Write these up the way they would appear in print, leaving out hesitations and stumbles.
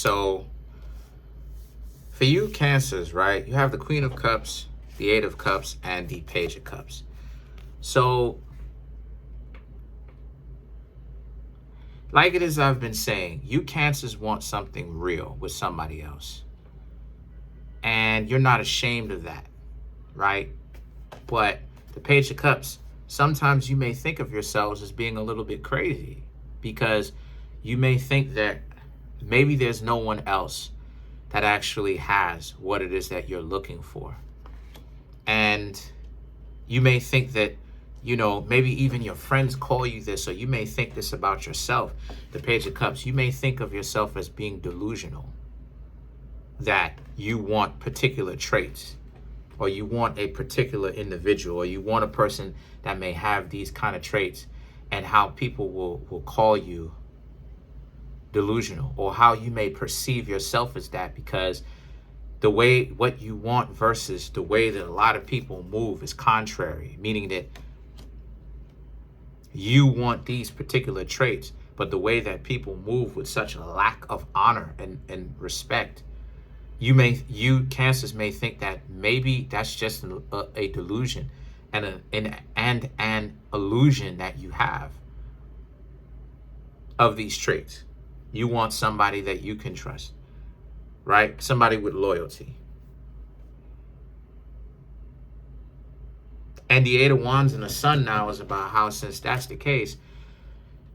So for you Cancers, right, you have the Queen of Cups, the Eight of Cups, and the Page of Cups. So like it is I've been saying, you Cancers want something real with somebody else. And you're not ashamed of that, right? But the Page of Cups, sometimes you may think of yourselves as being a little bit crazy because you may think that maybe there's no one else that actually has what it is that you're looking for. And you may think that, you know, maybe even your friends call you this, or you may think this about yourself. The Page of Cups, you may think of yourself as being delusional, that you want particular traits, or you want a particular individual, or you want a person that may have these kind of traits, and how people will call you delusional, or how you may perceive yourself as that, because the way what you want versus the way that a lot of people move is contrary, meaning that you want these particular traits, but the way that people move with such a lack of honor and respect, you Cancers may think that maybe that's just a delusion and an illusion that you have of these traits. You want somebody that you can trust, right? Somebody with loyalty. And the Eight of Wands and the Sun now is about how, since that's the case,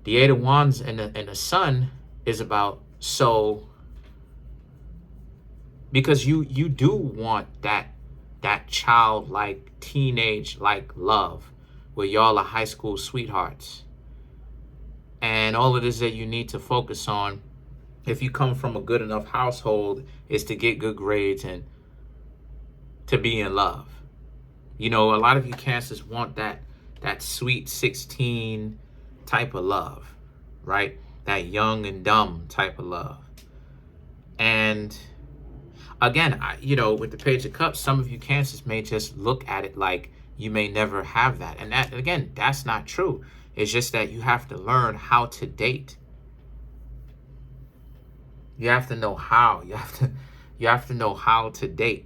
the Eight of Wands and the Sun is about, so because you do want that childlike, teenage-like love where y'all are high school sweethearts. And all it is that you need to focus on, if you come from a good enough household, is to get good grades and to be in love. You know, a lot of you Cancers want that sweet 16 type of love, right? That young and dumb type of love. And again, you know, with the Page of Cups, some of you Cancers may just look at it like you may never have that. And that, again, that's not true. It's just that you have to learn how to date. You have to know how. You have to know how to date.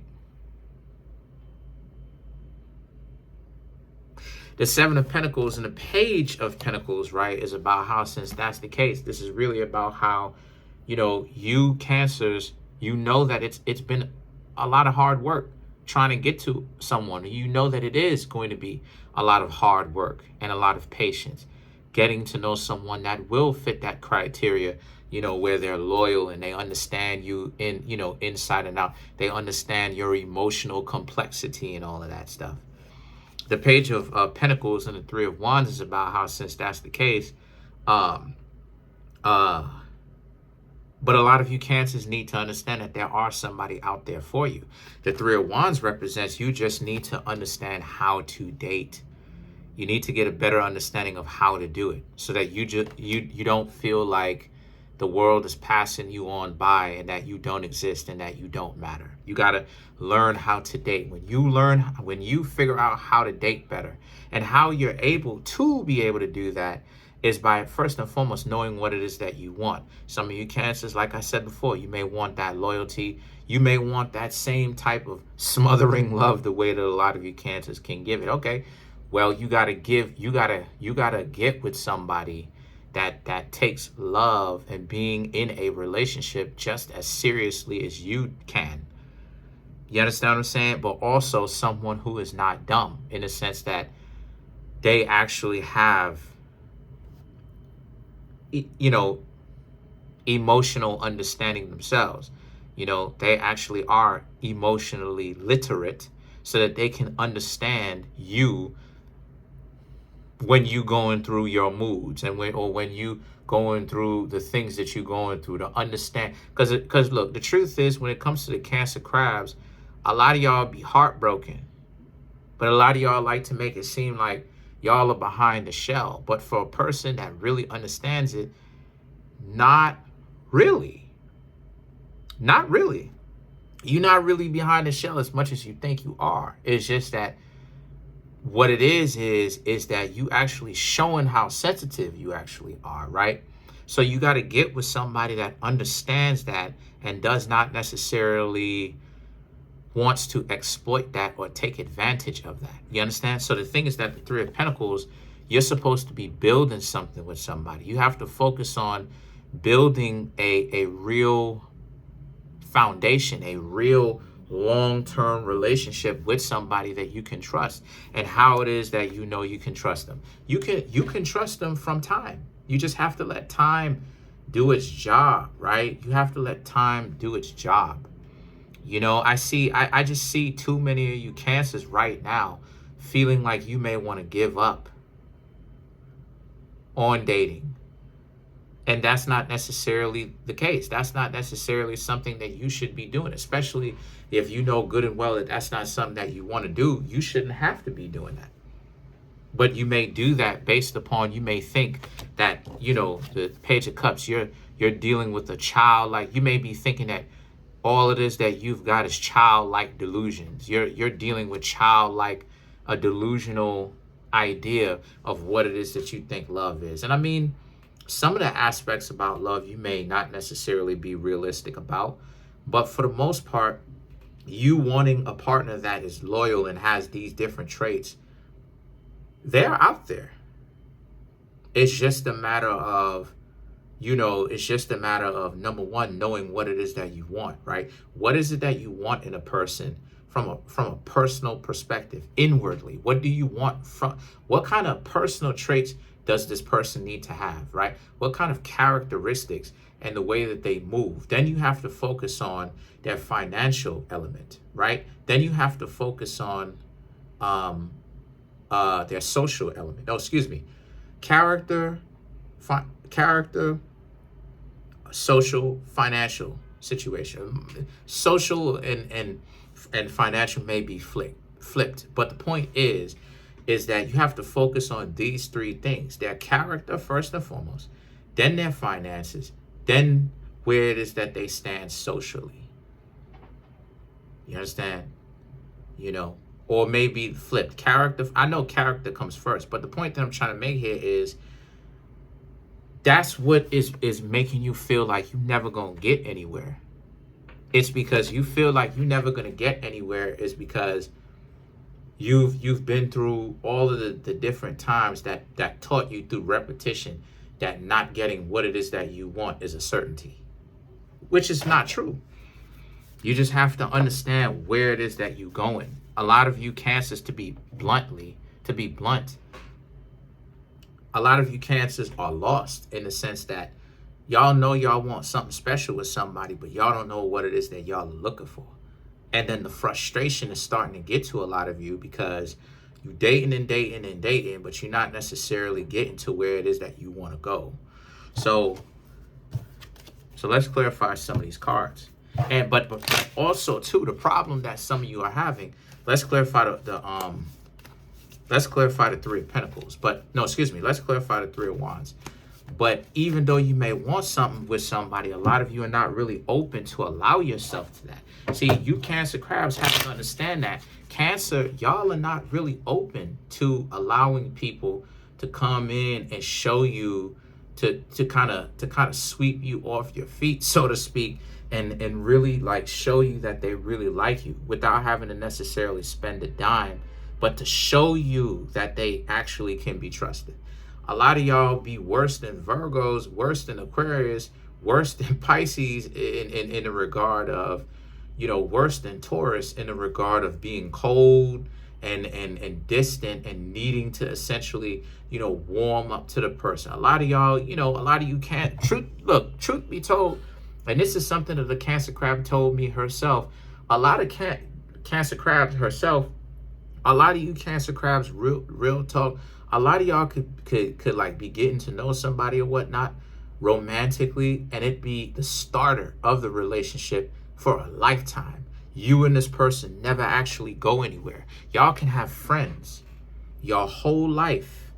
The Seven of Pentacles and the Page of Pentacles, right, is about how, since that's the case, this is really about how, you know, you Cancers, you know that it's been a lot of hard work trying to get to someone. You know that it is going to be a lot of hard work and a lot of patience getting to know someone that will fit that criteria, you know, where they're loyal and they understand you in, you know, inside and out. They understand your emotional complexity and all of that stuff. The Page of Pentacles and the Three of Wands is about how, since that's the case, but a lot of you Cancers need to understand that there are somebody out there for you. The Three of Wands represents you just need to understand how to date. You need to get a better understanding of how to do it, so that you don't feel like the world is passing you on by and that you don't exist and that you don't matter. You got to learn how to date. When you figure out how to date better, and how you're able to do that is by, first and foremost, knowing what it is that you want. Some of you Cancers, like I said before, you may want that loyalty. You may want that same type of smothering love the way that a lot of you Cancers can give it. Okay, well, you gotta get with somebody that takes love and being in a relationship just as seriously as you can. You understand what I'm saying? But also someone who is not dumb, in the sense that they actually have, you know, emotional understanding themselves. You know, they actually are emotionally literate, so that they can understand you when you going through your moods, and when you going through the things that you're going through, to understand. Because look, the truth is, when it comes to the Cancer crabs, a lot of y'all be heartbroken, but a lot of y'all like to make it seem like y'all are behind the shell. But for a person that really understands it, not really. You're not really behind the shell as much as you think you are. It's just that what it is that you actually showing how sensitive you actually are, right? So you got to get with somebody that understands that and does not necessarily wants to exploit that or take advantage of that. You understand? So the thing is that the Three of Pentacles, you're supposed to be building something with somebody. You have to focus on building a real foundation, a real long-term relationship with somebody that you can trust. And how it is that you know you can trust them. You can trust them from time. You just have to let time do its job, right? You have to let time do its job. You know, I just see too many of you Cancers right now feeling like you may want to give up on dating. And that's not necessarily the case. That's not necessarily something that you should be doing, especially if you know good and well that that's not something that you want to do. You shouldn't have to be doing that. But you may do that based upon, you may think that, you know, the Page of Cups, you're dealing with a child. Like, you may be thinking that all it is that you've got is childlike delusions. You're dealing with childlike, a delusional idea of what it is that you think love is. And I mean, some of the aspects about love you may not necessarily be realistic about, but for the most part, you wanting a partner that is loyal and has these different traits, they're out there. It's just a matter of, you know, it's just a matter of, number one, knowing what it is that you want, right? What is it that you want in a person from a personal perspective, inwardly? What do you want from, what kind of personal traits does this person need to have, right? What kind of characteristics and the way that they move? Then you have to focus on their financial element, right? Then you have to focus on their social element. Oh, excuse me. Character, social, financial situation. Social and financial may be flipped. But the point is that you have to focus on these three things: their character first and foremost, then their finances, then where it is that they stand socially. You understand? You know, or maybe flipped. Character, I know character comes first, but the point that I'm trying to make here is that's what is making you feel like you're never gonna get anywhere. It's because you feel like you're never gonna get anywhere is because you've been through all of the different times that taught you through repetition that not getting what it is that you want is a certainty, which is not true. You just have to understand where it is that you're going. A lot of you Cancers, to be blunt, a lot of you Cancers are lost in the sense that y'all know y'all want something special with somebody, but y'all don't know what it is that y'all are looking for. And then the frustration is starting to get to a lot of you because you dating, but you're not necessarily getting to where it is that you want to go. So let's clarify some of these cards. And but also too, the problem that some of you are having, let's clarify the Three of Pentacles. But no, excuse me, let's clarify the Three of Wands. But even though you may want something with somebody, a lot of you are not really open to allow yourself to that. See, you Cancer crabs have to understand that. Cancer, y'all are not really open to allowing people to come in and show you, to kind of sweep you off your feet, so to speak, and really like show you that they really like you without having to necessarily spend a dime, but to show you that they actually can be trusted. A lot of y'all be worse than Virgos, worse than Aquarius, worse than Pisces in the regard of, you know, worse than Taurus in the regard of being cold and distant and needing to essentially, you know, warm up to the person. A lot of y'all, you know, a lot of you can't, truth be told, and this is something that the Cancer crab told me herself, a lot of Cancer crabs herself, a lot of you Cancer crabs, real talk, a lot of y'all could like be getting to know somebody or whatnot romantically, and it be the starter of the relationship for a lifetime. You and this person never actually go anywhere. Y'all can have friends your whole life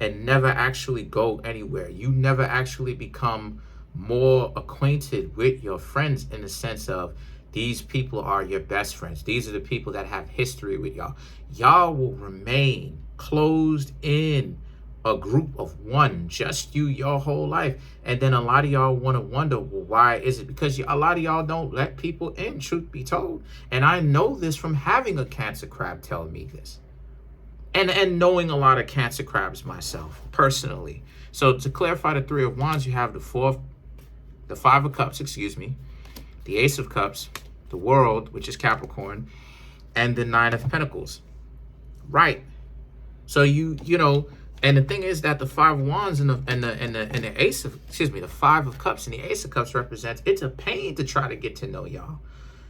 and never actually go anywhere. You never actually become more acquainted with your friends in the sense of these people are your best friends. These are the people that have history with y'all. Y'all will remain closed in a group of one, just you, your whole life. And then a lot of y'all want to wonder, well, why is it? Because a lot of y'all don't let people in, truth be told. And I know this from having a Cancer crab tell me this. And knowing a lot of Cancer crabs myself, personally. So to clarify the Three of Wands, you have the Five of Cups, the Ace of Cups, the World, which is Capricorn, and the Nine of Pentacles. Right. So you know, and the thing is that the Five of Wands and the Ace of, the Five of Cups and the Ace of Cups represents, it's a pain to try to get to know y'all.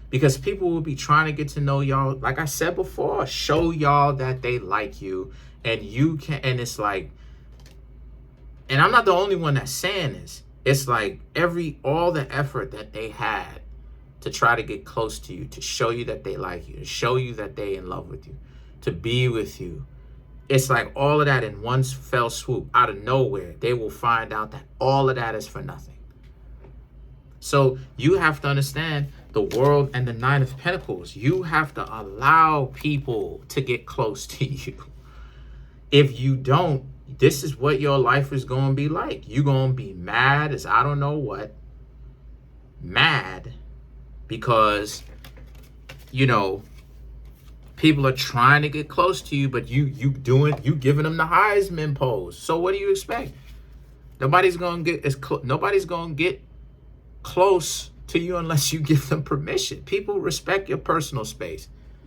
Because people will be trying to get to know y'all, like I said before, show y'all that they like you, and you can, and it's like, and I'm not the only one that's saying this. It's like all the effort that they had to try to get close to you, to show you that they like you, to show you that they in love with you, to be with you. It's like all of that in one fell swoop, out of nowhere, they will find out that all of that is for nothing. So you have to understand the World and the Nine of Pentacles. You have to allow people to get close to you. If you don't, this is what your life is going to be like. You're going to be mad as I don't know what. Mad because, you know, people are trying to get close to you, but you giving them the Heisman pose. So what do you expect? Nobody's going to get close to you unless you give them permission. People respect your personal space.